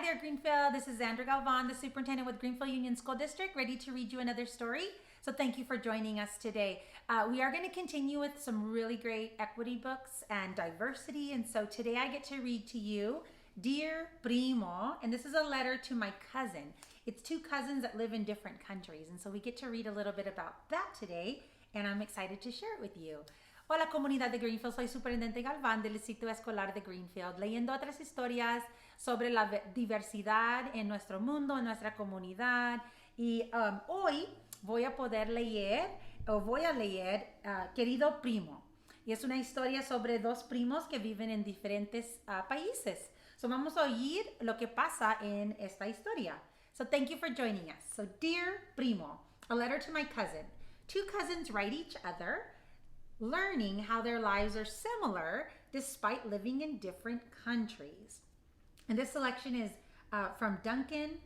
there, Greenfield. This is Xandra Galvan, the superintendent with Greenfield Union School District, ready to read you another story. So thank you for joining us today. We are going to continue with some really great equity books and diversity. And so today I get to read to you Dear Primo, and this is a letter to my cousin. It's two cousins that live in different countries. And so we get to read a little bit about that today, and I'm excited to share it with you. Hola comunidad de Greenfield, soy Superintendente Galván del Distrito Escolar de Greenfield, leyendo otras historias sobre la diversidad en nuestro mundo, en nuestra comunidad. Y hoy voy a leer Querido Primo. Y es una historia sobre dos primos que viven en diferentes países. So vamos a oír lo que pasa en esta historia. So thank you for joining us. So Dear Primo, a letter to my cousin. Two cousins write each other, learning how their lives are similar despite living in different countries. And this selection is from Duncan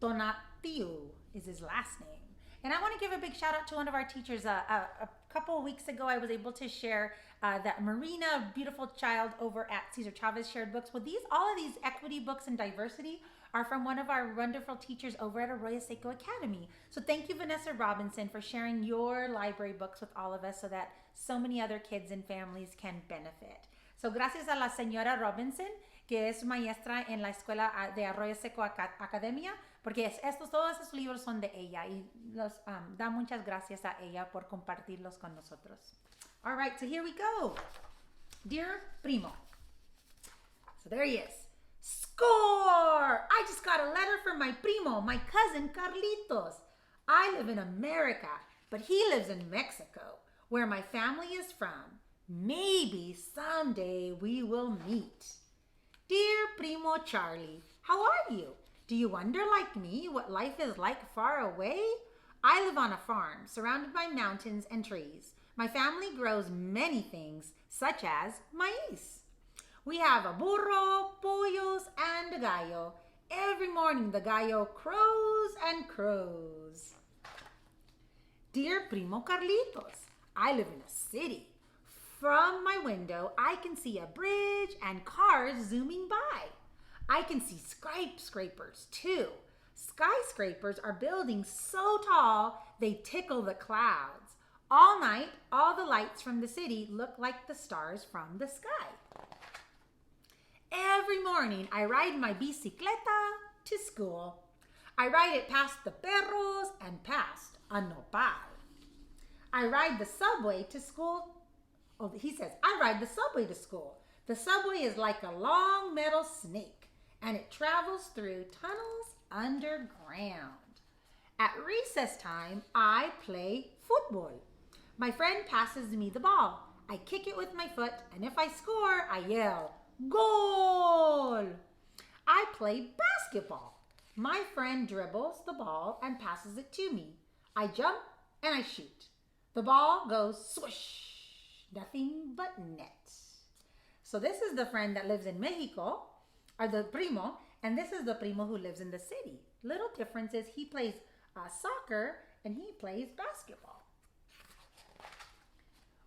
Donatiu is his last name. And I want to give a big shout out to one of our teachers. A couple of weeks ago, I was able to share that Marina, a beautiful child over at Cesar Chavez Shared Books. Well, all of these equity books and diversity are from one of our wonderful teachers over at Arroyo Seco Academy. So thank you, Vanessa Robinson, for sharing your library books with all of us so that so many other kids and families can benefit. So gracias a la señora Robinson, que es maestra en la escuela de Arroyo Seco Academia, porque todos esos libros son de ella y los da muchas gracias a ella por compartirlos con nosotros. All right, so here we go. Dear Primo. So there he is. Score! I just got a letter from my primo, my cousin Carlitos. I live in America, but he lives in Mexico, where my family is from. Maybe someday we will meet. Dear Primo Charlie, how are you? Do you wonder, like me, what life is like far away? I live on a farm surrounded by mountains and trees. My family grows many things, such as maíz. We have a burro, pollos, and a gallo. Every morning the gallo crows and crows. Dear Primo Carlitos, I live in a city. From my window, I can see a bridge and cars zooming by. I can see skyscrapers too. Skyscrapers are building so tall they tickle the clouds. All night, all the lights from the city look like the stars from the sky. Every morning, I ride my bicicleta to school. I ride it past the perros and past a nopal. I ride the subway to school. Oh, he says, I ride the subway to school. The subway is like a long metal snake, and it travels through tunnels underground. At recess time, I play football. My friend passes me the ball. I kick it with my foot, and if I score, I yell, Goal! I play basketball. My friend dribbles the ball and passes it to me. I jump and I shoot. The ball goes swoosh. Nothing but net. So this is the friend that lives in Mexico, or the primo, and this is the primo who lives in the city. Little difference is he plays soccer and he plays basketball.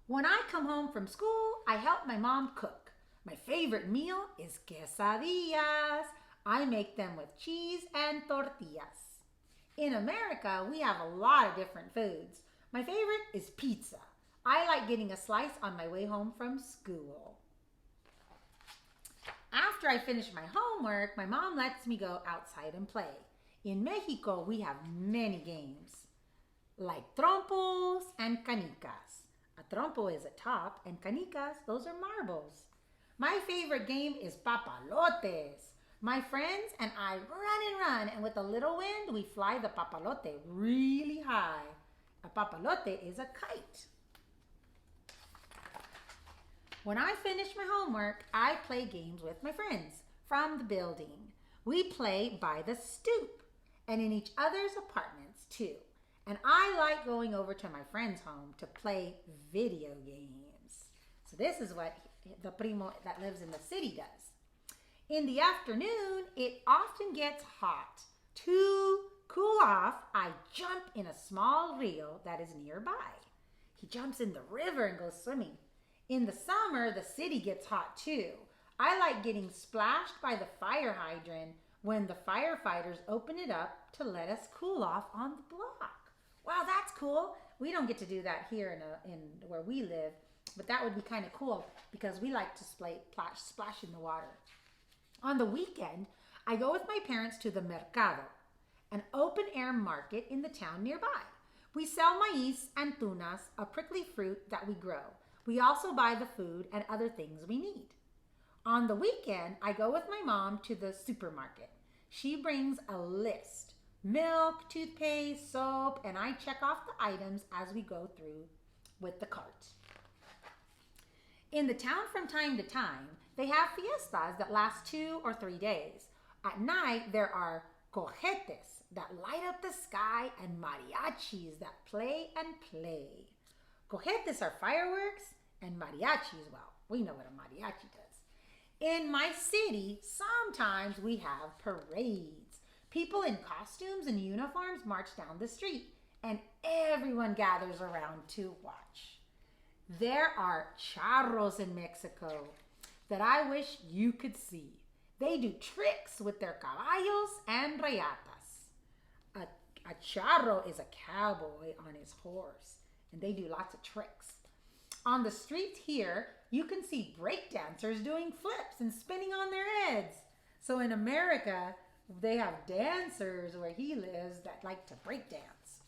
When I come home from school, I help my mom cook. My favorite meal is quesadillas. I make them with cheese and tortillas. In America, we have a lot of different foods. My favorite is pizza. I like getting a slice on my way home from school. After I finish my homework, my mom lets me go outside and play. In Mexico, we have many games, like trompos and canicas. A trompo is a top, and canicas, those are marbles. My favorite game is papalotes. My friends and I run, and with a little wind, we fly the papalote really high. A papalote is a kite. When I finish my homework, I play games with my friends from the building. We play by the stoop and in each other's apartments too. And I like going over to my friend's home to play video games. So this is what the primo that lives in the city does. In the afternoon, it often gets hot. To cool off, I jump in a small rio that is nearby. He jumps in the river and goes swimming. In the summer, the city gets hot too. I like getting splashed by the fire hydrant when the firefighters open it up to let us cool off on the block. Wow, that's cool. We don't get to do that here in where we live, but that would be kind of cool because we like to splash in the water. On the weekend, I go with my parents to the mercado, an open air market in the town nearby. We sell maíz and tunas, a prickly fruit that we grow. We also buy the food and other things we need. On the weekend, I go with my mom to the supermarket. She brings a list: milk, toothpaste, soap, and I check off the items as we go through with the cart. In the town from time to time, they have fiestas that last 2 or 3 days. At night, there are cohetes that light up the sky and mariachis that play and play. Cohetes are fireworks and mariachis, well, we know what a mariachi does. In my city, sometimes we have parades. People in costumes and uniforms march down the street, and everyone gathers around to watch. There are charros in Mexico that I wish you could see. They do tricks with their caballos and rayatas. A charro is a cowboy on his horse, and they do lots of tricks. On the streets here, you can see breakdancers doing flips and spinning on their heads. So in America, they have dancers where he lives that like to break dance.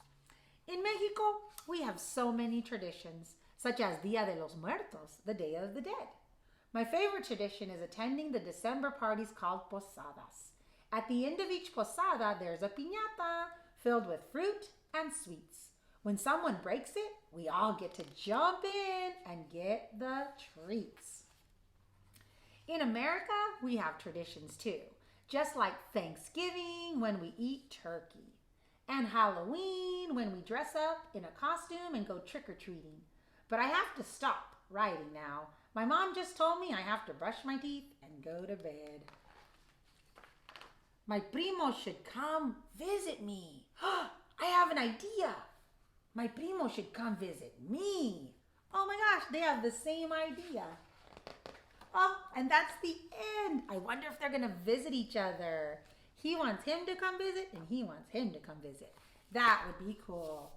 In Mexico, we have so many traditions, such as Dia de los Muertos, the Day of the Dead. My favorite tradition is attending the December parties called posadas. At the end of each posada, there's a piñata filled with fruit and sweets. When someone breaks it, we all get to jump in and get the treats. In America, we have traditions too, just like Thanksgiving when we eat turkey, and Halloween when we dress up in a costume and go trick-or-treating. But I have to stop writing now. My mom just told me I have to brush my teeth and go to bed. My primo should come visit me. I have an idea. My primo should come visit me. Oh my gosh, they have the same idea. Oh, and that's the end. I wonder if they're going to visit each other. He wants him to come visit, and he wants him to come visit. That would be cool.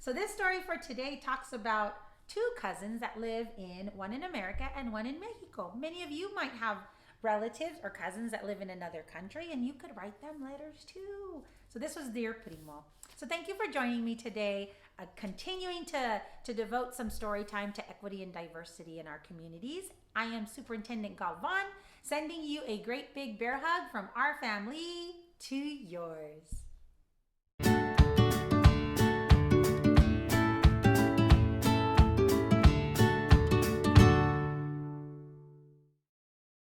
So this story for today talks about 2 cousins that live one in America and one in Mexico. Many of you might have relatives or cousins that live in another country, and you could write them letters too. So this was Dear Primo. So thank you for joining me today, continuing to devote some story time to equity and diversity in our communities. I am Superintendent Galvan, sending you a great big bear hug from our family to yours.